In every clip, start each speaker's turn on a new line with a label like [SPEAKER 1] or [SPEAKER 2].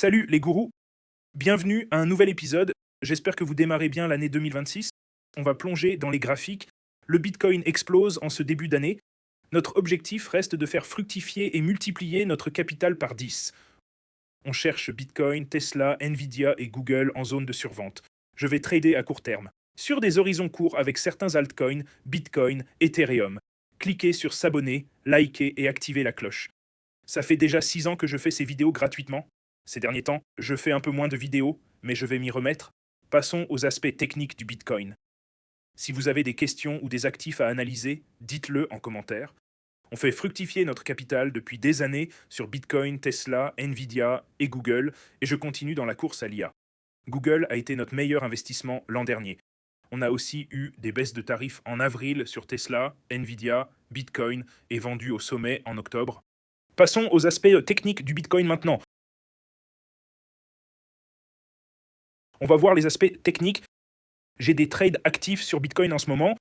[SPEAKER 1] Salut les gourous, bienvenue à un nouvel épisode. J'espère que vous démarrez bien l'année 2026. On va plonger dans les graphiques. Le Bitcoin explose en ce début d'année. Notre objectif reste de faire fructifier et multiplier notre capital par 10. On cherche Bitcoin, Tesla, Nvidia et Google en zone de survente. Je vais trader à court terme. Sur des horizons courts avec certains altcoins, Bitcoin, Ethereum. Cliquez sur s'abonner, liker et activer la cloche. Ça fait déjà 6 ans que je fais ces vidéos gratuitement. Ces derniers temps, je fais un peu moins de vidéos, mais je vais m'y remettre. Passons aux aspects techniques du Bitcoin. Si vous avez des questions ou des actifs à analyser, dites-le en commentaire. On fait fructifier notre capital depuis des années sur Bitcoin, Tesla, Nvidia et Google, et je continue dans la course à l'IA. Google a été notre meilleur investissement l'an dernier. On a aussi eu des baisses de tarifs en avril sur Tesla, Nvidia, Bitcoin et vendu au sommet en octobre. Passons aux aspects techniques du Bitcoin maintenant. On va voir les aspects techniques. J'ai des trades actifs sur Bitcoin en ce moment.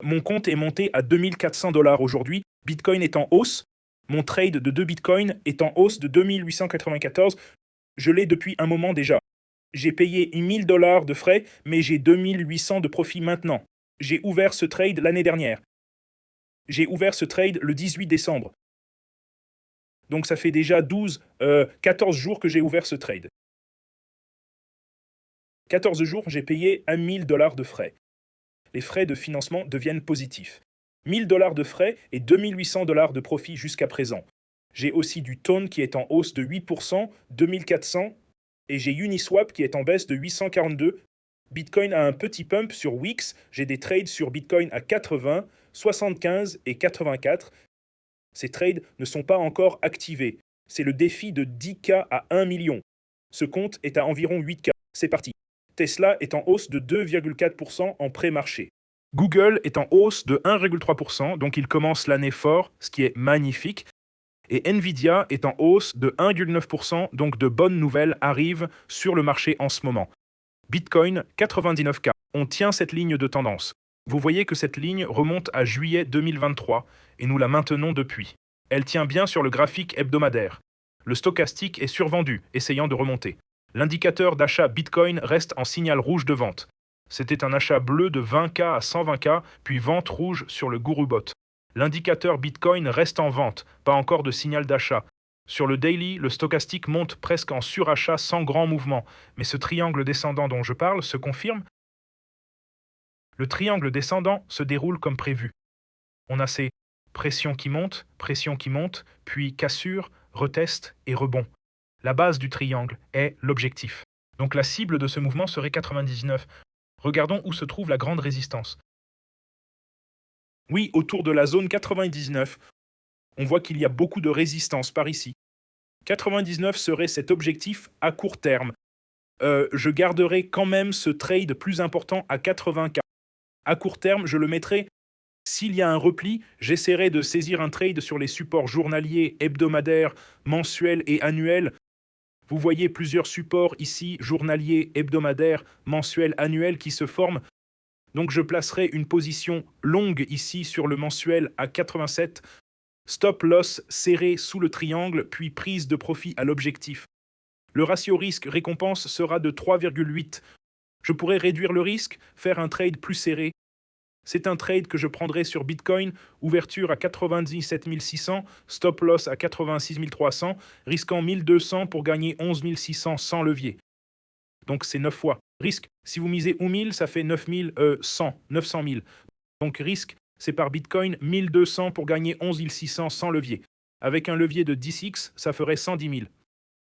[SPEAKER 1] Mon compte est monté à 2400 $ aujourd'hui. Bitcoin est en hausse. Mon trade de 2 Bitcoin est en hausse de 2894. Je l'ai depuis un moment déjà. J'ai payé 1000 $ de frais, mais j'ai 2800 de profit maintenant. J'ai ouvert ce trade l'année dernière. J'ai ouvert ce trade le 18 décembre. Donc ça fait déjà 14 jours que j'ai ouvert ce trade. 14 jours, j'ai payé 1000 $ de frais. Les frais de financement deviennent positifs. 1000 $ de frais et 2800 $ de profit jusqu'à présent. J'ai aussi du Tone qui est en hausse de 8%, 2400, et j'ai Uniswap qui est en baisse de 842. Bitcoin a un petit pump sur Wix. J'ai des trades sur Bitcoin à 80, 75 et 84. Ces trades ne sont pas encore activés. C'est le défi de 10K à 1 million. Ce compte est à environ 8K. C'est parti. Tesla est en hausse de 2,4% en pré-marché. Google est en hausse de 1,3%, donc il commence l'année fort, ce qui est magnifique. Et Nvidia est en hausse de 1,9%, donc de bonnes nouvelles arrivent sur le marché en ce moment. Bitcoin, 99K. On tient cette ligne de tendance. Vous voyez que cette ligne remonte à juillet 2023 et nous la maintenons depuis. Elle tient bien sur le graphique hebdomadaire. Le stochastique est survendu, essayant de remonter. L'indicateur d'achat Bitcoin reste en signal rouge de vente. C'était un achat bleu de 20K à 120K, puis vente rouge sur le GuruBot. L'indicateur Bitcoin reste en vente, pas encore de signal d'achat. Sur le daily, le stochastique monte presque en surachat sans grand mouvement, mais ce triangle descendant dont je parle se confirme. Le triangle descendant se déroule comme prévu. On a ces pression qui monte, puis cassure, retest et rebond. La base du triangle est l'objectif. Donc la cible de ce mouvement serait 99. Regardons où se trouve la grande résistance. Oui, autour de la zone 99, on voit qu'il y a beaucoup de résistance par ici. 99 serait cet objectif à court terme. Je garderai quand même ce trade plus important à 80K. À court terme, je le mettrai. S'il y a un repli, j'essaierai de saisir un trade sur les supports journaliers, hebdomadaires, mensuels et annuels. Vous voyez plusieurs supports ici, journaliers, hebdomadaires, mensuels, annuels qui se forment. Donc je placerai une position longue ici sur le mensuel à 87. Stop loss serré sous le triangle, puis prise de profit à l'objectif. Le ratio risque-récompense sera de 3,8. Je pourrais réduire le risque, faire un trade plus serré. C'est un trade que je prendrai sur Bitcoin, ouverture à 97 600, stop loss à 86 300, risquant 1200 pour gagner 11 600 sans levier. Donc c'est 9 fois. Risque, si vous misez 1000, ça fait 900 000. Donc risque, c'est par Bitcoin 1200 pour gagner 11 600 sans levier. Avec un levier de 10x, ça ferait 110 000.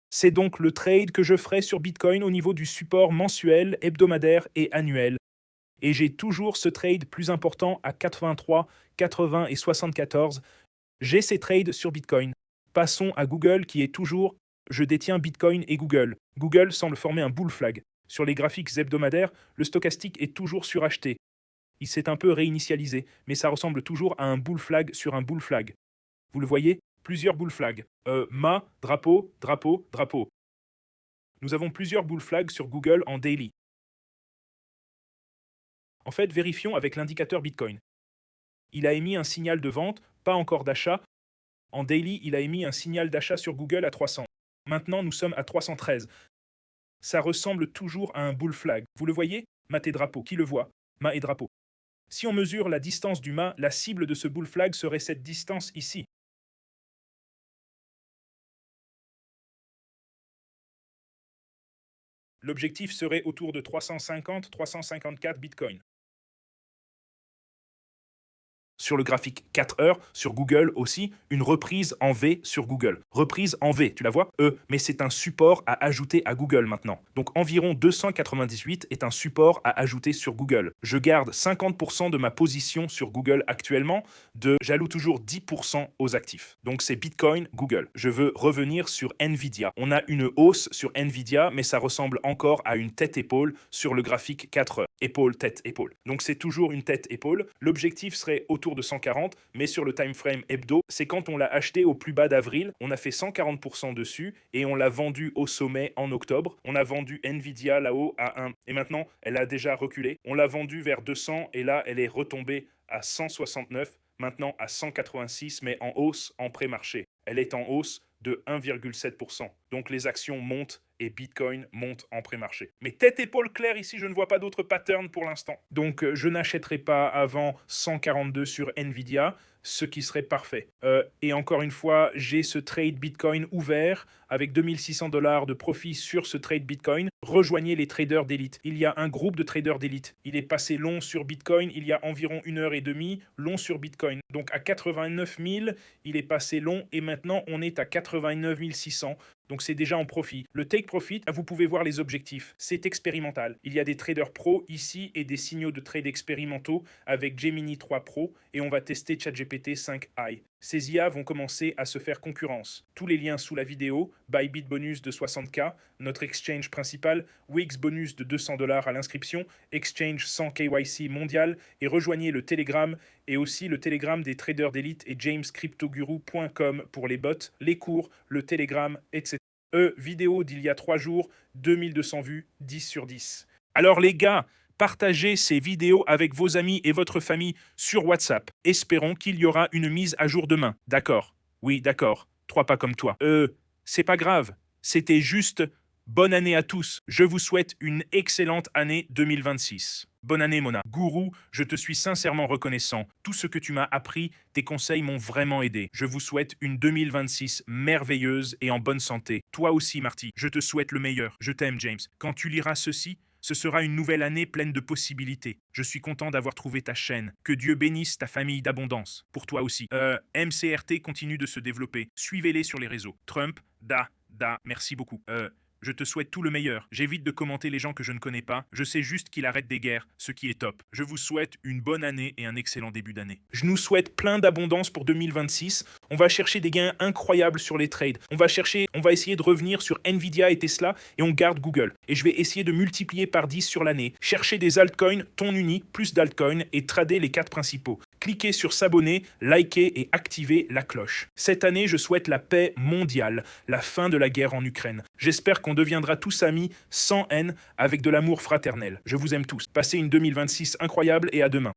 [SPEAKER 1] C'est donc le trade que je ferai sur Bitcoin au niveau du support mensuel, hebdomadaire et annuel. Et j'ai toujours ce trade plus important à 83, 80 et 74. J'ai ces trades sur Bitcoin. Passons à Google qui est toujours je détiens Bitcoin et Google. Google semble former un bull flag. Sur les graphiques hebdomadaires, le stochastique est toujours suracheté. Il s'est un peu réinitialisé, mais ça ressemble toujours à un bull flag sur un bull flag. Vous le voyez? Plusieurs bull flags. Drapeau, drapeau, drapeau. Nous avons plusieurs bull flags sur Google en daily. En fait, vérifions avec l'indicateur Bitcoin. Il a émis un signal de vente, pas encore d'achat. En daily, il a émis un signal d'achat sur Google à 300. Maintenant, nous sommes à 313. Ça ressemble toujours à un bull flag. Vous le voyez? Mât et drapeau. Qui le voit? Mât et drapeau. Si on mesure la distance du mât, la cible de ce bull flag serait cette distance ici. L'objectif serait autour de 350-354 bitcoins. Sur le graphique 4 heures, sur Google aussi, une reprise en V sur Google. Reprise en V, tu la vois? Mais c'est un support à ajouter à Google maintenant. Donc environ 298 est un support à ajouter sur Google. Je garde 50% de ma position sur Google actuellement, j'alloue toujours 10% aux actifs. Donc c'est Bitcoin, Google. Je veux revenir sur Nvidia. On a une hausse sur Nvidia, mais ça ressemble encore à une tête-épaule sur le graphique 4 heures. Épaule, tête, épaule. Donc c'est toujours une tête-épaule. L'objectif serait autour de 140, mais sur le time frame hebdo, c'est quand on l'a acheté au plus bas d'avril, on a fait 140% dessus et on l'a vendu au sommet en octobre. On a vendu Nvidia là-haut à 1 et maintenant elle a déjà reculé. On l'a vendu vers 200 et là elle est retombée à 169, maintenant à 186, mais en hausse en pré-marché. Elle est en hausse de 1,7%. Donc les actions montent et Bitcoin monte en pré-marché. Mais tête-épaule claire ici, je ne vois pas d'autres patterns pour l'instant. Donc je n'achèterai pas avant 142 sur Nvidia, ce qui serait parfait. Et encore une fois, j'ai ce trade Bitcoin ouvert avec 2600 $ de profit sur ce trade Bitcoin. Rejoignez les traders d'élite. Il y a un groupe de traders d'élite. Il est passé long sur Bitcoin il y a environ 1h30, long sur Bitcoin. Donc à 89 000, il est passé long et maintenant on est à 89 600. Donc c'est déjà en profit. Le take profit, vous pouvez voir les objectifs. C'est expérimental. Il y a des traders pro ici et des signaux de trade expérimentaux avec Gemini 3 Pro et on va tester ChatGPT 5i. Ces IA vont commencer à se faire concurrence. Tous les liens sous la vidéo, Bybit bonus de 60K, notre exchange principal, Wix bonus de 200 $ à l'inscription, exchange sans KYC mondial et rejoignez le Telegram et aussi le Telegram des traders d'élite et jamescryptoguru.com pour les bots, les cours, le Telegram, etc. Vidéo d'il y a 3 jours, 2200 vues, 10 sur 10. Alors les gars, partagez ces vidéos avec vos amis et votre famille sur WhatsApp. Espérons qu'il y aura une mise à jour demain. D'accord. Oui, d'accord. 3 pas comme toi. C'est pas grave. C'était juste bonne année à tous. Je vous souhaite une excellente année 2026. Bonne année, Mona. Gourou, je te suis sincèrement reconnaissant. Tout ce que tu m'as appris, tes conseils m'ont vraiment aidé. Je vous souhaite une 2026 merveilleuse et en bonne santé. Toi aussi, Marty, je te souhaite le meilleur. Je t'aime, James. Quand tu liras ceci, ce sera une nouvelle année pleine de possibilités. Je suis content d'avoir trouvé ta chaîne. Que Dieu bénisse ta famille d'abondance. Pour toi aussi. MCRT continue de se développer. Suivez-les sur les réseaux. Trump, merci beaucoup. Je te souhaite tout le meilleur. J'évite de commenter les gens que je ne connais pas. Je sais juste qu'il arrête des guerres, ce qui est top. Je vous souhaite une bonne année et un excellent début d'année. Je nous souhaite plein d'abondance pour 2026. On va chercher des gains incroyables sur les trades. On va essayer de revenir sur Nvidia et Tesla et on garde Google. Et je vais essayer de multiplier par 10 sur l'année. Chercher des altcoins, ton unique, plus d'altcoins et trader les 4 principaux. Cliquez sur s'abonner, liker et activer la cloche. Cette année, je souhaite la paix mondiale, la fin de la guerre en Ukraine. J'espère qu'on deviendra tous amis, sans haine, avec de l'amour fraternel. Je vous aime tous. Passez une 2026 incroyable et à demain.